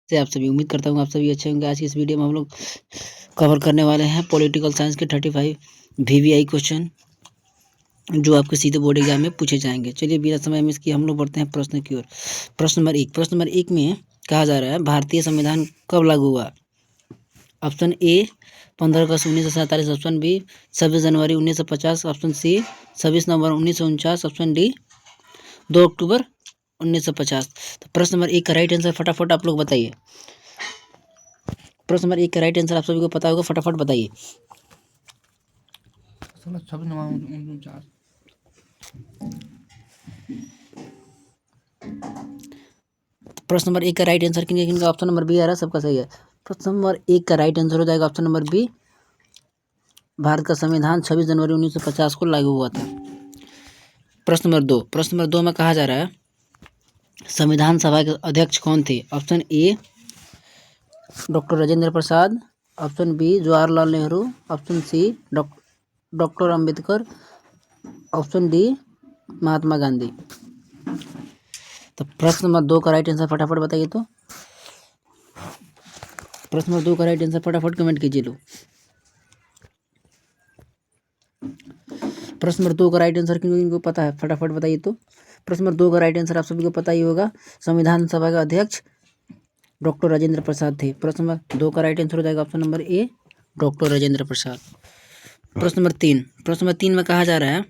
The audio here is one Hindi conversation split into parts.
से आप सभी उम्मीद करता हूँ आप सभी अच्छे होंगे। आज की इस वीडियो में हम लोग कवर करने वाले हैं पॉलिटिकल साइंस के 35 VVI क्वेश्चन जो आपके सीधे बोर्ड एग्जाम में पूछे जाएंगे। चलिए बिना समय मिस किए हम लोग बढ़ते हैं प्रश्न की ओर। प्रश्न नंबर एक में कहा जा रहा है भारतीय संविधान कब लागू हुआ। ऑप्शन ए 15 अगस्त 1947, ऑप्शन बी 26 जनवरी 1950, ऑप्शन सी 26 नवंबर 1949, ऑप्शन डी 2 अक्टूबर 1950। तो प्रश्न नंबर एक का राइट आंसर फटाफट आप लोग बताइए। प्रश्न नंबर एक का राइट आंसर आप सभी को पता होगा, फटाफट बताइए। प्रश्न नंबर एक का राइट आंसर किनका ऑप्शन नंबर बी आ रहा है, सबका सही है। प्रश्न नंबर एक का राइट आंसर हो जाएगा ऑप्शन नंबर बी, भारत का संविधान 26 जनवरी 1950 को लागू हुआ था। प्रश्न नंबर दो में कहा जा रहा है संविधान सभा के अध्यक्ष कौन थे। Option A doctor Rajendra Prasad, option B Jawaharlal Nehru, option C doctor Ambedkar, option D Mahatma Gandhi. तो प्रश्न नंबर दो का राइट आंसर फटाफट बताइए। तो प्रश्न नंबर दो का राइट आंसर फटाफट कमेंट कीजिए लो। प्रश्न नंबर दो का राइट आंसर किनको पता है फटाफट बताइए। तो प्रश्न नंबर दो का राइट आंसर आप सभी को पता ही होगा, संविधान सभा का अध्यक्ष डॉक्टर राजेंद्र प्रसाद थे। प्रश्न नंबर दो का राइट आंसर हो जाएगा option number A doctor Rajendra Prasad. प्रश्न नंबर तीन में कहा जा रहा है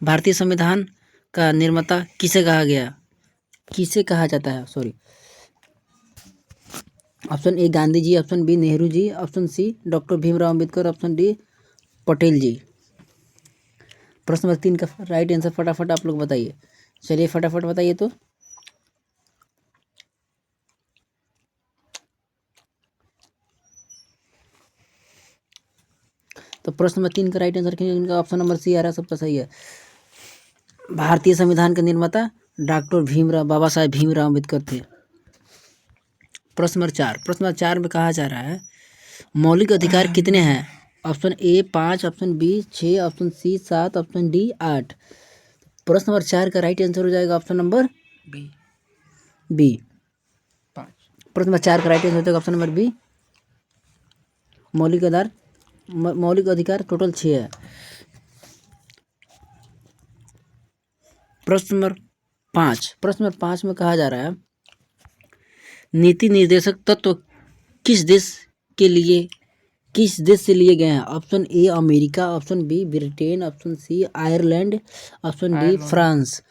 भारतीय संविधान का निर्माता किसे कहा जाता है। Sorry, option A Gandhi ji, option B Nehru ji, option C doctor Bhimrao Ambedkar, option D Patel ji. प्रश्न नंबर तीन का राइट आंसर फटाफट आप लोग बताइए। चलिए फटाफट बताइए। तो प्रश्न नंबर तीन का राइट आंसर किनका ऑप्शन नंबर सी आ रहा है, सबका सही है। भारतीय संविधान के निर्माता डॉक्टर बाबा साहेब भीमराव अम्बेडकर थे। प्रश्न नंबर चार में कहा जा रहा है मौलिक अधिकार कितने हैं। Option A 5, option B 6, option C 7, option D 8। प्रश्न नंबर चार का राइट आंसर हो जाएगा ऑप्शन नंबर बी 5। प्रश्न नंबर चार का राइट आंसर हो जाएगा ऑप्शन नंबर बी, मौलिक अधिकार टोटल 6 है। प्रश्न नंबर पाँच में कहा जा रहा है नीति निर्देशक तत्व किस देश से लिए गए हैं। Option A America, option B Britain, option C Ireland, option D France.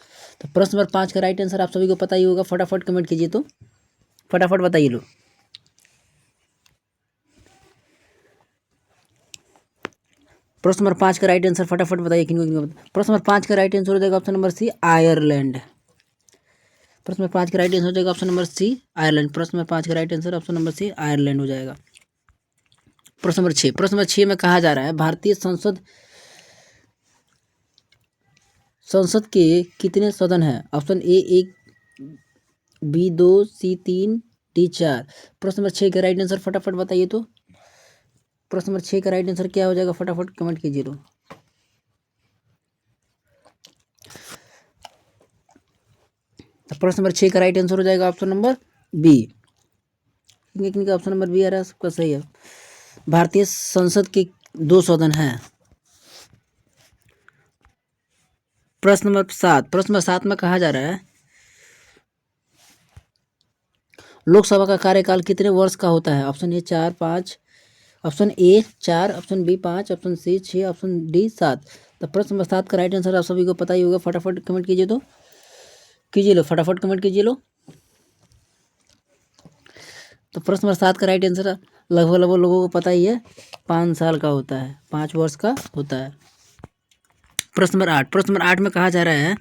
तो प्रश्न नंबर 5 का राइट आंसर आप सभी को पता ही होगा, फटाफट कमेंट कीजिए। तो फटाफट बताइए लो। प्रश्न नंबर 5 का राइट आंसर फटाफट बताइए किनको। प्रश्न नंबर 5 का राइट आंसर हो जाएगा ऑप्शन नंबर सी आयरलैंड। प्रश्न नंबर 5 का राइट आंसर हो जाएगा ऑप्शन नंबर सी आयरलैंड। प्रश्न नंबर 5 का right answer option number C Ireland हो जाएगा। प्रश्न नंबर 6 में कहा जा रहा है भारतीय संसद के कितने सदन हैं। Option A 1, B 2, C 3, D 4। प्रश्न नंबर 6 का राइट आंसर फटाफट बताइए। तो प्रश्न नंबर 6 का राइट आंसर क्या हो जाएगा, फटाफट कमेंट कीजिए। तो प्रश्न नंबर 6 का राइट आंसर हो जाएगा ऑप्शन नंबर बी। किनका ऑप्शन नंबर बी आ रहा है, सबका सही है। भारतीय संसद के 2 सदन हैं। प्रश्न नंबर 7 में कहा जा रहा है लोकसभा का कार्यकाल कितने वर्ष का होता है। Option A 4, 5, option A 4, option B 5, option C 6, option D 7। तो प्रश्न नंबर 7 का राइट आंसर आप सभी को पता ही होगा, फटाफट कमेंट कीजिए। तो कीजिए लो, फटाफट कमेंट कीजिए लो। तो प्रश्न नंबर 7 का राइट आंसर लगभग लोगों को पता ही है, 5 साल का होता है, 5 वर्ष का होता है। प्रश्न नंबर 8 में कहा जा रहा है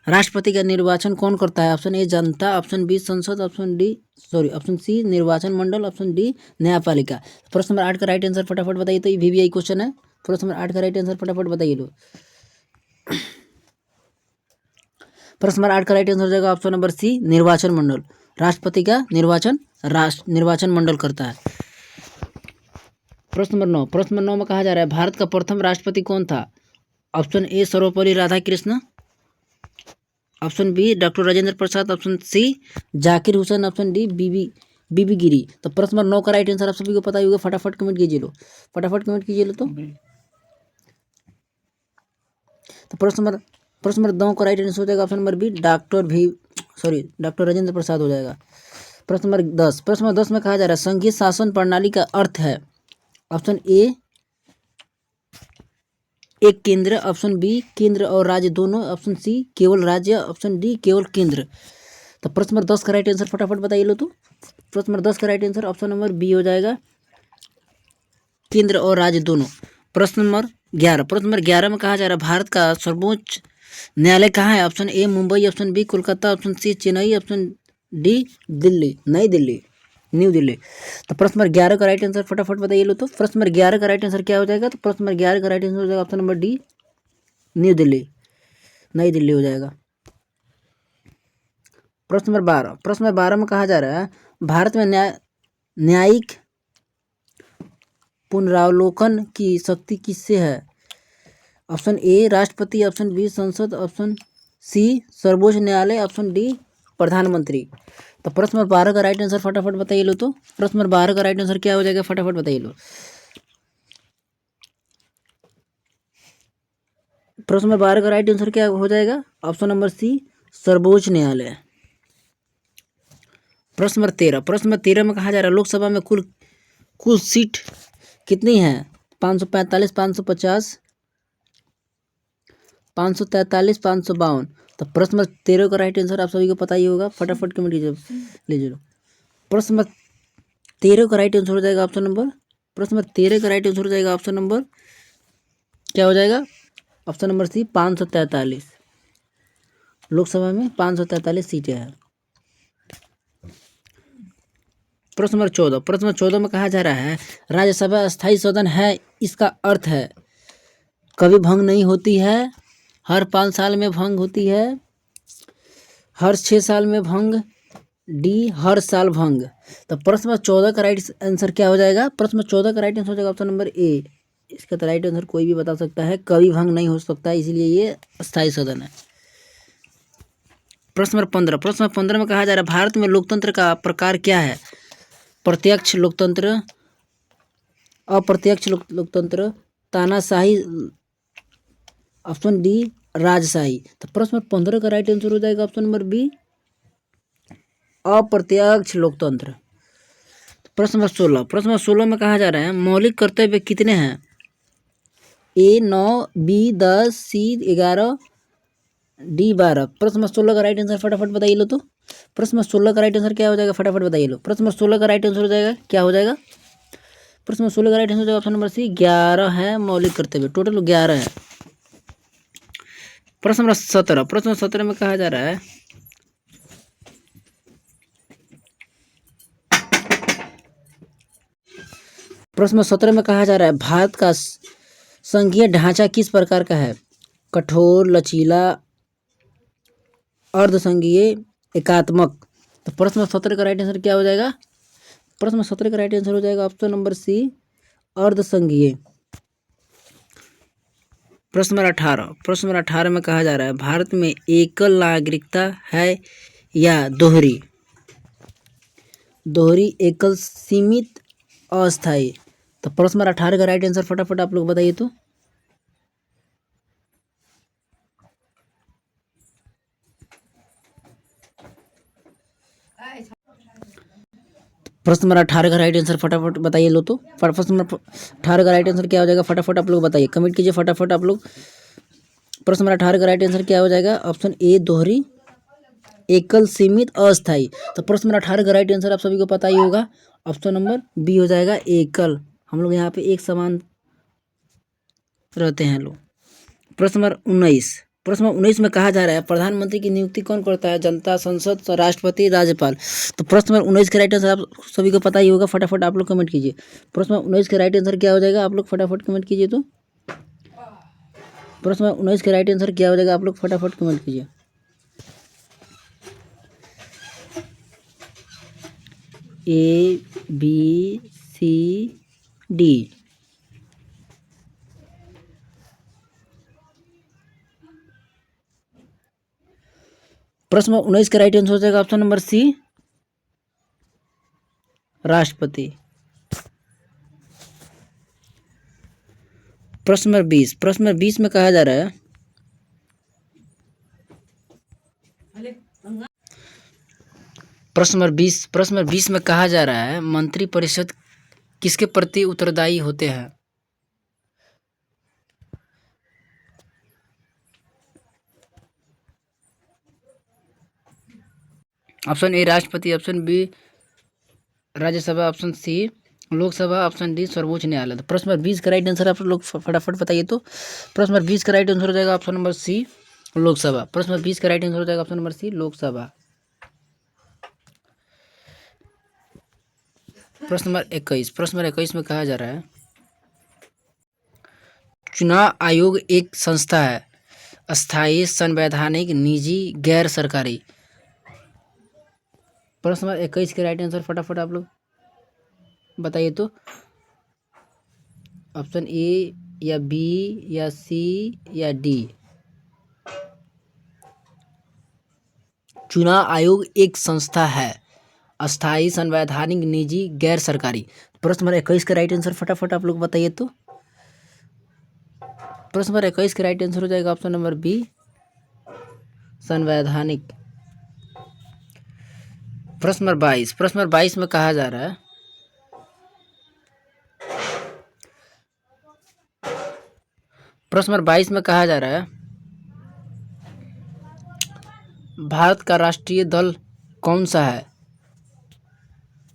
राष्ट्रपति का निर्वाचन कौन करता है। ऑप्शन ए जनता, ऑप्शन बी संसद, ऑप्शन सी निर्वाचन मंडल, ऑप्शन डी न्यायपालिका। प्रश्न नंबर 8 का राइट आंसर फटाफट बताइए। तो ये VVI क्वेश्चन है। प्रश्न नंबर 8 का राइट आंसर फटाफट बताइए लो। प्रश्न नंबर 8 का राइट आंसर हो जाएगा ऑप्शन नंबर सी निर्वाचन मंडल। राष्ट्रपति का निर्वाचन मंडल करता है। प्रश्न नंबर 9 में कहा जा रहा है भारत का प्रथम राष्ट्रपति कौन था। Option A Sarvepalli Radhakrishna, option B doctor Rajendra Prasad, option C Zakir Hussain, option D V V Giri. तो प्रश्न नंबर 9 का राइट आंसर आप सभी को पता ही होगा, फटाफट कमेंट कीजिए लो, फटाफट कमेंट कीजिए लो। तो प्रश्न नंबर 9 का राइट आंसर हो जाएगा option number B, doctor Rajendra Prasad हो जाएगा। प्रश्न नंबर 10 में कहा जा रहा है संघीय शासन प्रणाली का अर्थ है। ऑप्शन ए एक केंद्र, ऑप्शन बी केंद्र और राज्य दोनों, ऑप्शन सी केवल राज्य, ऑप्शन डी केवल केंद्र। तो प्रश्न नंबर 10 का राइट आंसर फटाफट बताइए लो। तो प्रश्न नंबर 10 का right answer option number B हो जाएगा, केंद्र और राज्य दोनों। प्रश्न नंबर 11 में कहा जा रहा है भारत का सर्वोच्च न्यायालय कहाँ है। Option A Mumbai, option B Kolkata, option C Chennai, option D Delhi, नई दिल्ली, न्यू दिल्ली। तो प्रश्न नंबर 11 का राइट आंसर फटाफट बताइए लो। तो प्रश्न नंबर 11 का राइट आंसर क्या हो जाएगा। तो प्रश्न नंबर 11 का राइट आंसर हो जाएगा option number D, new Delhi, नई दिल्ली हो जाएगा। प्रश्न नंबर 12 में कहा जा रहा है भारत में न्यायिक पुनरावलोकन की शक्ति किससे है। ऑप्शन ए राष्ट्रपति, ऑप्शन बी संसद, ऑप्शन सी सर्वोच्च न्यायालय, ऑप्शन डी प्रधानमंत्री। तो प्रश्न नंबर 12 का राइट आंसर फटाफट बताइए लो। तो प्रश्न नंबर 12 का राइट आंसर क्या हो जाएगा, फटाफट बताइए लो। प्रश्न नंबर 12 का राइट आंसर क्या हो जाएगा, ऑप्शन नंबर सी सर्वोच्च न्यायालय। प्रश्न नंबर 13 में कहा जा रहा है लोकसभा में कुल सीट कितनी है। 545, 550, 543, 552। तो प्रश्न नंबर 13 का राइट आंसर आप सभी को पता ही होगा, फटाफट कमेंट लीजिए। प्रश्न नंबर 13 का राइट आंसर हो जाएगा ऑप्शन नंबर, प्रश्न नंबर 13 का राइट आंसर हो जाएगा ऑप्शन नंबर क्या हो जाएगा, ऑप्शन नंबर सी 543। लोकसभा में 543 सीटें हैं। प्रश्न नंबर 14 में कहा जा रहा है राज्यसभा स्थायी सदन है, इसका अर्थ है कभी भंग नहीं होती है, हर 5 साल में भंग होती है, हर 6 साल में भंग, डी हर साल भंग। तो प्रश्न नंबर 14 का राइट आंसर क्या हो जाएगा, प्रश्न नंबर 14 का राइट आंसर हो जाएगा ऑप्शन नंबर ए। इसका तो राइट आंसर कोई भी बता सकता है, कभी भंग नहीं हो सकता है, इसलिए ये स्थायी सदन है। प्रश्न नंबर 15 में कहा जा रहा है भारत में लोकतंत्र का प्रकार क्या है। प्रत्यक्ष लोकतंत्र, अप्रत्यक्ष लोकतंत्र, तानाशाही, ऑप्शन डी राजशाही। तो प्रश्न नंबर 15 का राइट आंसर हो जाएगा ऑप्शन नंबर बी अप्रत्यक्ष लोकतंत्र। प्रश्न नंबर 16 में कहा जा रहा है मौलिक कर्तव्य कितने हैं। ए 9, बी 10, सी 11, डी 12। प्रश्न नंबर 16 का राइट आंसर फटाफट बताइए लो। तो प्रश्न नंबर 16 का राइट आंसर क्या हो जाएगा, फटाफट बताइए लो। प्रश्न नंबर 16 का राइट आंसर हो जाएगा क्या हो जाएगा, प्रश्न नंबर 16 का राइट आंसर हो जाएगा ऑप्शन नंबर सी 11 है मौलिक कर्तव्य, टोटल 11 है। प्रश्न नंबर 17 में कहा जा रहा है प्रश्न नंबर 17 में कहा जा रहा है भारत का संघीय ढांचा किस प्रकार का है। कठोर, लचीला, अर्धसंघीय, एकात्मक। तो प्रश्न नंबर 17 का राइट आंसर क्या हो जाएगा, प्रश्न नंबर 17 का राइट आंसर हो जाएगा ऑप्शन नंबर सी अर्धसंघीय। प्रश्न नंबर 18 में कहा जा रहा है भारत में एकल नागरिकता है या दोहरी, एकल, सीमित, अस्थायी। तो प्रश्न नंबर 18 का राइट आंसर फटाफट आप लोग बताइए। तो प्रश्न नंबर 18 का राइट आंसर फटाफट बताइए लो। तो प्रश्न नंबर 18 का राइट आंसर क्या हो जाएगा, फटाफट आप लोग बताइए, कमेंट कीजिए फटाफट आप लोग। प्रश्न नंबर 18 का राइट आंसर क्या हो जाएगा, ऑप्शन ए दोहरी, एकल, सीमित, अस्थायी। तो प्रश्न नंबर 18 का राइट आंसर आप सभी को पता ही होगा, ऑप्शन नंबर बी हो जाएगा एकल। हम लोग यहाँ पे एक समान रहते हैं लोग। प्रश्न नंबर 19 में कहा जा रहा है प्रधानमंत्री की नियुक्ति कौन करता है, जनता, संसद, राष्ट्रपति, राज्यपाल। तो प्रश्न नंबर 19 के राइट आंसर आप सभी को पता ही होगा, फटाफट आप लोग कमेंट कीजिए। प्रश्न नंबर 19 के राइट आंसर क्या हो जाएगा, आप लोग फटाफट कमेंट कीजिए। तो प्रश्न नंबर 19 के राइट आंसर क्या हो जाएगा, आप लोग फटाफट कमेंट कीजिए। A B C D. प्रश्न नंबर 19 का राइट आंसर हो जाएगा ऑप्शन नंबर सी राष्ट्रपति। प्रश्न नंबर 20, प्रश्न नंबर 20 में कहा जा रहा है प्रश्न नंबर 20 में कहा जा रहा है मंत्रिपरिषद किसके प्रति उत्तरदायी होते हैं? ऑप्शन ए राष्ट्रपति, option B Rajya Sabha, option C Lok Sabha, option D सर्वोच्च न्यायालय। तो प्रश्न नंबर 20 का राइट आंसर आप लोग फटाफट बताइए। तो प्रश्न नंबर 20 का राइट आंसर हो जाएगा ऑप्शन नंबर सी लोकसभा। प्रश्न नंबर 20 का राइट आंसर हो जाएगा ऑप्शन नंबर सी लोकसभा। प्रश्न नंबर 21, प्रश्न नंबर 21 में कहा जा रहा है चुनाव आयोग एक संस्था है, अस्थायी, संवैधानिक, निजी, गैर सरकारी। प्रश्न नंबर 21 के राइट आंसर फटाफट आप लोग बताइए। तो ऑप्शन ए या बी या सी या डी। चुनाव आयोग एक संस्था है, अस्थायी, संवैधानिक, निजी, गैर सरकारी। प्रश्न नंबर 21 का राइट आंसर फटाफट आप लोग बताइए। तो प्रश्न नंबर 21 का राइट आंसर हो जाएगा ऑप्शन नंबर बी संवैधानिक। प्रश्न नंबर 22, प्रश्न नंबर 22 में कहा जा रहा है प्रश्न नंबर 22 में कहा जा रहा है भारत का राष्ट्रीय दल कौन सा है?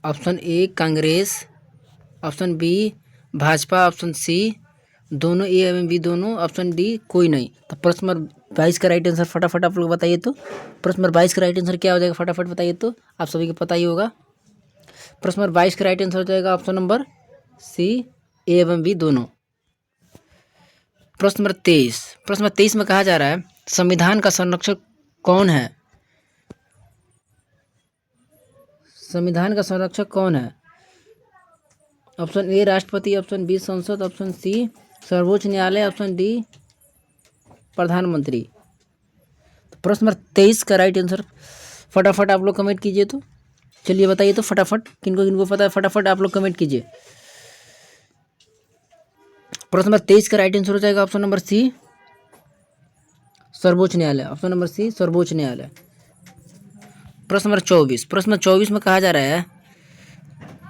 Option A Congress, option B Bhajpa, option C दोनों ए एवं बी दोनों, ऑप्शन डी कोई नहीं। तो प्रश्न नंबर 22 का राइट आंसर फटाफट आप लोग बताइए। तो प्रश्न नंबर 22 का राइट आंसर क्या हो जाएगा फटाफट बताइए। तो आप सभी को पता ही होगा। प्रश्न नंबर 22 का राइट आंसर हो जाएगा ऑप्शन नंबर सी ए एवं बी दोनों। प्रश्न नंबर 23, प्रश्न नंबर 23 में कहा जा रहा है संविधान का संरक्षक कौन है? संविधान का संरक्षक कौन है? ऑप्शन ए राष्ट्रपति, ऑप्शन बी संसद, ऑप्शन सी सर्वोच्च न्यायालय, ऑप्शन डी प्रधानमंत्री। तो प्रश्न नंबर 23 का राइट आंसर फटाफट आप लोग कमेंट कीजिए। तो चलिए बताइए तो फटाफट किनको किनको पता है फटाफट आप लोग कमेंट कीजिए। प्रश्न नंबर 23 का राइट आंसर हो जाएगा ऑप्शन नंबर सी सर्वोच्च न्यायालय। ऑप्शन नंबर सी सर्वोच्च न्यायालय। प्रश्न नंबर 24, प्रश्न नंबर 24 में कहा जा रहा है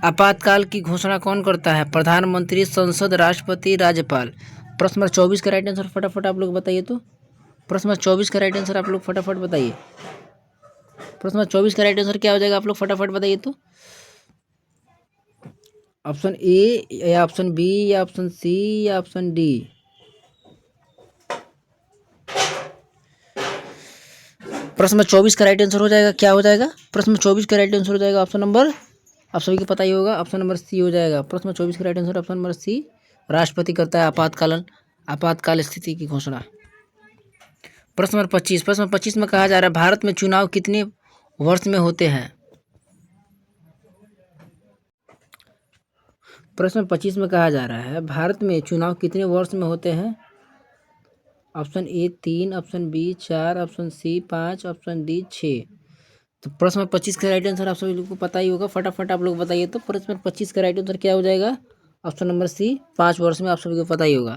आपातकाल की घोषणा कौन करता है? प्रधानमंत्री, संसद, राष्ट्रपति, राज्यपाल। प्रश्न नंबर 24 का राइट आंसर फटाफट आप लोग बताइए। तो प्रश्न नंबर 24 का राइट आंसर आप लोग फटाफट बताइए। प्रश्न नंबर 24 का राइट आंसर क्या हो जाएगा आप लोग फटाफट बताइए। तो ऑप्शन ए या ऑप्शन बी या ऑप्शन सी या ऑप्शन डी। प्रश्न नंबर 24 का राइट आंसर हो जाएगा क्या हो जाएगा? प्रश्न नंबर 24 का राइट आंसर हो जाएगा ऑप्शन नंबर आप सभी को पता ही होगा ऑप्शन नंबर सी हो जाएगा। प्रश्न नंबर 24 का right answer option number C राष्ट्रपति करता है आपातकाल स्थिति की घोषणा। प्रश्न नंबर 25, प्रश्न नंबर 25 में कहा जा रहा है भारत में चुनाव कितने वर्ष में होते हैं? प्रश्न नंबर 25 में कहा जा रहा है भारत में चुनाव कितने वर्ष में होते हैं? Option A 3, option B 4, option C 5, option D 6। तो प्रश्न नंबर 25 का राइट आंसर आप सभी लोग को पता ही होगा फटाफट आप लोग बताइए। तो प्रश्न नंबर 25 का राइट आंसर क्या हो जाएगा? ऑप्शन नंबर सी 5 वर्ष में आप सभी को पता ही होगा।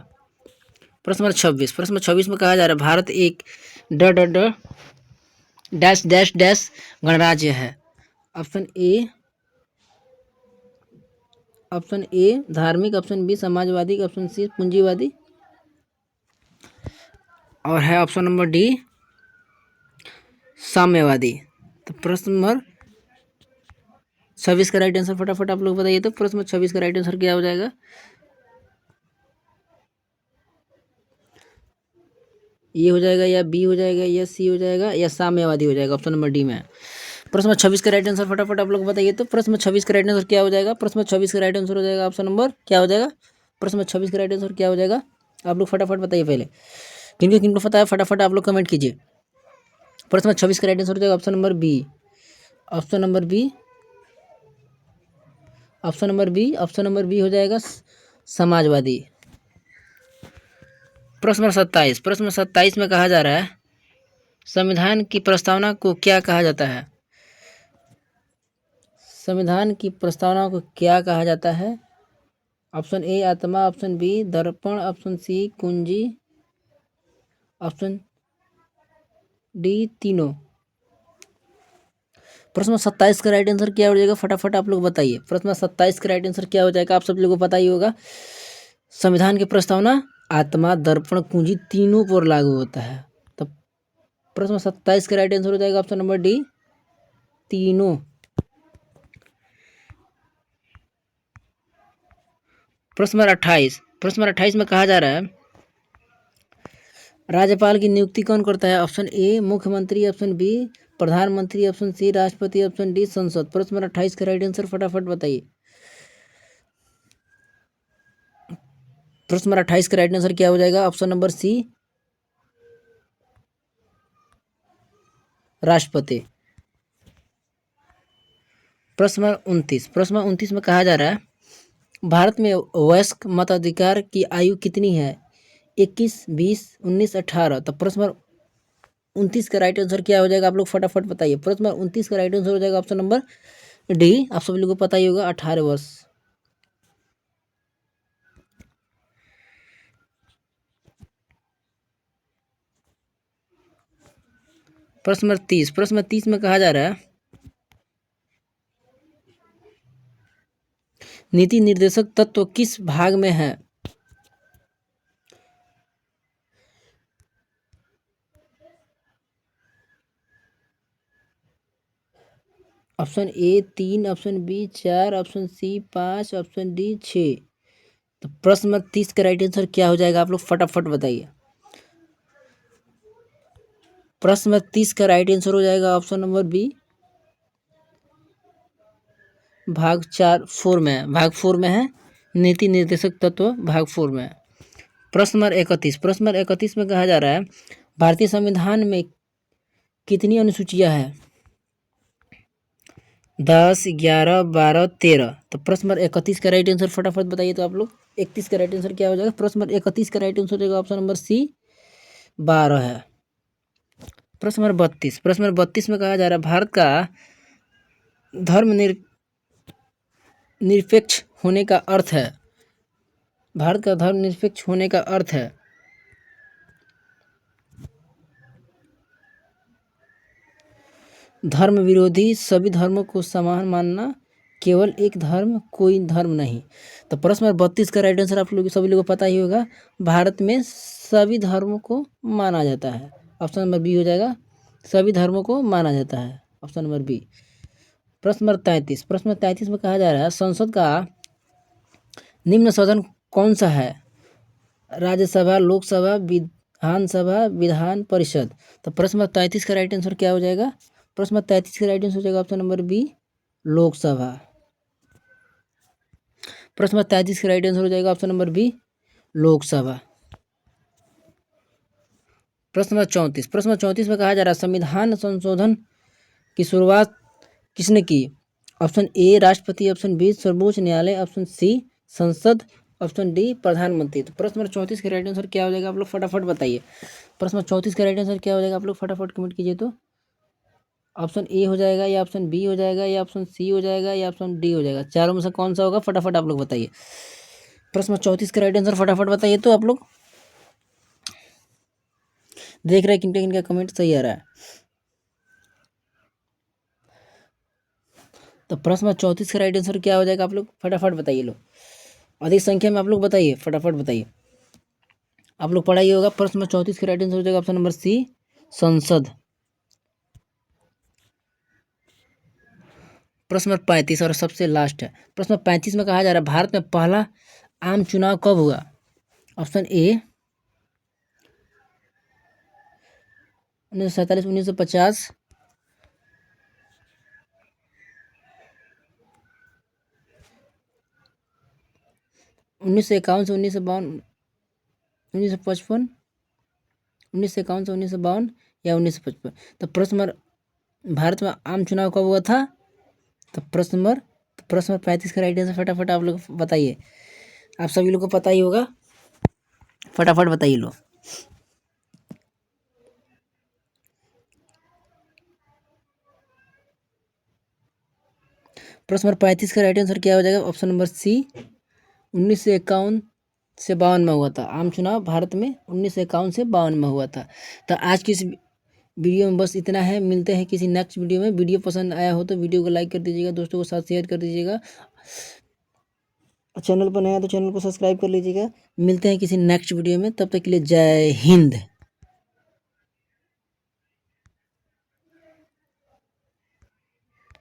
प्रश्न नंबर 26, प्रश्न नंबर 26 में कहा जा रहा है भारत एक ड ड ड डैश डैश डैश गणराज्य है। ऑप्शन ए धार्मिक, ऑप्शन बी समाजवादी, ऑप्शन सी पूंजीवादी और है ऑप्शन नंबर डी साम्यवादी। तो प्रश्न नंबर 26 का राइट आंसर फटाफट आप लोग बताइए। तो प्रश्न नंबर 26 का राइट आंसर क्या हो जाएगा? ये हो जाएगा या बी हो जाएगा या सी हो जाएगा या साम्यवादी हो जाएगा ऑप्शन नंबर डी में। प्रश्न नंबर 26 का राइट आंसर फटाफट आप लोग बताइए। तो प्रश्न नंबर 26 का राइट आंसर क्या हो जाएगा? प्रश्न नंबर 26 का राइट आंसर हो जाएगा ऑप्शन नंबर क्या हो जाएगा? प्रश्न नंबर 26 का राइट आंसर क्या हो जाएगा? आप लोग फटाफट बताइए पहले किनको किनको पता है फटाफट आप लोग कमेंट कीजिए। प्रश्न नंबर 26 का राइट आंसर हो जाएगा option number B. Option number B option number B option number B हो जाएगा समाजवादी। प्रश्न नंबर 27, प्रश्न नंबर 27 में कहा जा रहा है संविधान की प्रस्तावना को क्या कहा जाता है? संविधान की प्रस्तावना को क्या कहा जाता है? ऑप्शन ए आत्मा, ऑप्शन बी दर्पण, ऑप्शन सी कुंजी, ऑप्शन डी तीनों। प्रश्न 27 का राइट आंसर क्या हो जाएगा? फटाफट आप लोग बताइए। प्रश्न 27 का राइट आंसर क्या हो जाएगा? आप सब लोगों को पता ही होगा। संविधान की प्रस्तावना आत्मा, दर्पण, कुंजी तीनों पर लागू होता है। तो प्रश्न 27 का राइट आंसर हो जाएगा ऑप्शन नंबर डी तीनों। प्रश्न नंबर 28। प्रश्न नंबर 28 में कहा जा रहा है राज्यपाल की नियुक्ति कौन करता है? ऑप्शन ए मुख्यमंत्री, ऑप्शन बी प्रधानमंत्री, ऑप्शन सी राष्ट्रपति, ऑप्शन डी संसद। प्रश्न नंबर 28 का राइट आंसर फटाफट बताइए। प्रश्न नंबर 28 का राइट आंसर क्या हो जाएगा? ऑप्शन नंबर सी राष्ट्रपति। प्रश्न नंबर 29। प्रश्न नंबर 29 में कहा जा रहा है भारत में वयस्क मताधिकार की आयु कितनी है? 21, 20, 19, 18। तो प्रश्न नंबर 29 का राइट आंसर क्या हो जाएगा? आप लोग फटाफट बताइए। प्रश्न नंबर 29 का राइट आंसर हो जाएगा ऑप्शन नंबर डी। आप सभी लोगों को पता ही होगा 18 वर्ष। प्रश्न नंबर 30। प्रश्न नंबर 30 में कहा जा रहा है नीति निर्देशक तत्व किस भाग में है? Option A 3, option B 4, option C 5, option D 6। तो प्रश्न नंबर 30 का राइट आंसर क्या हो जाएगा? आप लोग फटाफट बताइए। प्रश्न नंबर 30 का राइट आंसर हो जाएगा ऑप्शन नंबर बी भाग 4 में है। भाग 4 में है नीति निर्देशक तत्व भाग 4 में है। प्रश्न नंबर 31। प्रश्न नंबर 31 में कहा जा रहा है भारतीय संविधान में कितनी अनुसूचियां हैं? 10, 11, 12, 13। तो प्रश्न नंबर 31 का राइट आंसर फटाफट बताइए तो आप लोग। 31 का राइट आंसर क्या हो जाएगा? प्रश्न नंबर 31 का राइट आंसर हो जाएगा ऑप्शन नंबर सी 12 है। प्रश्न नंबर 32। प्रश्न नंबर 32 में कहा जा रहा है भारत का धर्म निरपेक्ष होने का अर्थ है। भारत का धर्म निरपेक्ष होने का अर्थ है धर्म विरोधी सभी धर्मों को समान मानना, केवल एक धर्म कोई धर्म नहीं। तो प्रश्न नंबर 32 का राइट आंसर आप लोग सभी लोगों को पता ही होगा। भारत में सभी धर्मों को माना जाता है। ऑप्शन नंबर बी हो जाएगा सभी धर्मों को माना जाता है। Option number B. प्रश्न नंबर 33। प्रश्न नंबर 33 में कहा जा रहा है संसद का निम्न सदन कौन सा है? राज्यसभा, लोकसभा, विधानसभा, विधान परिषद। तो प्रश्न नंबर 33 का राइट आंसर क्या हो जाएगा? प्रश्न नंबर 33 का राइट आंसर हो जाएगा ऑप्शन नंबर बी लोकसभा। प्रश्न नंबर 33 का राइट आंसर हो जाएगा ऑप्शन नंबर बी लोकसभा। प्रश्न नंबर 34। प्रश्न नंबर 34 में कहा जा रहा है संविधान संशोधन की शुरुआत किसने की? ऑप्शन ए राष्ट्रपति, ऑप्शन बी सर्वोच्च न्यायालय, ऑप्शन सी संसद, ऑप्शन डी प्रधानमंत्री। तो प्रश्न नंबर 34 का राइट आंसर क्या हो जाएगा? आप लोग फटाफट बताइए। प्रश्न नंबर 34 का राइट आंसर क्या हो जाएगा? आप लोग फटाफट कमेंट कीजिए तो। ऑप्शन ए हो जाएगा या ऑप्शन बी हो जाएगा या ऑप्शन सी हो जाएगा या ऑप्शन डी हो जाएगा। चारों में से कौन सा होगा? फटाफट आप लोग बताइए। प्रश्न नंबर 34 का राइट आंसर फटाफट बताइए तो आप लोग। देख रहे हैं किनका किनका कमेंट सही आ रहा है। तो प्रश्न नंबर 34 का राइट आंसर क्या हो जाएगा? आप लोग फटाफट बताइए। लो अधिक संख्या में आप लोग बताइए, फटाफट बताइए। आप लोग पढ़ाई होगा। प्रश्न नंबर 34 का राइट आंसर हो जाएगा ऑप्शन नंबर सी संसद। प्रश्न नंबर 35 और सबसे लास्ट है। प्रश्न नंबर 35 में कहा जा रहा है भारत में पहला आम चुनाव कब हुआ? ऑप्शन ए 1947, 1950, 1951 से 1952, 1955, 1951 से 1952 या 1955। तो प्रश्न नंबर भारत में आम चुनाव कब हुआ था? तो प्रश्न नंबर 35 का राइट आंसर फटाफट आप लोग बताइए। आप सभी लोग को पता ही होगा, फटाफट बताइए लो। प्रश्न नंबर 35 का राइट आंसर क्या हो जाएगा? ऑप्शन नंबर सी 1951 से 52 में हुआ था। आम चुनाव भारत में 1951 से 52 में हुआ था। तो आज की इस वीडियो में बस इतना है। मिलते हैं किसी नेक्स्ट वीडियो में। वीडियो पसंद आया हो तो वीडियो को लाइक कर दीजिएगा, दोस्तों के साथ शेयर कर दीजिएगा। चैनल पर नया तो चैनल को सब्सक्राइब कर लीजिएगा। मिलते हैं किसी नेक्स्ट वीडियो में, तब तक के लिए जय हिंद।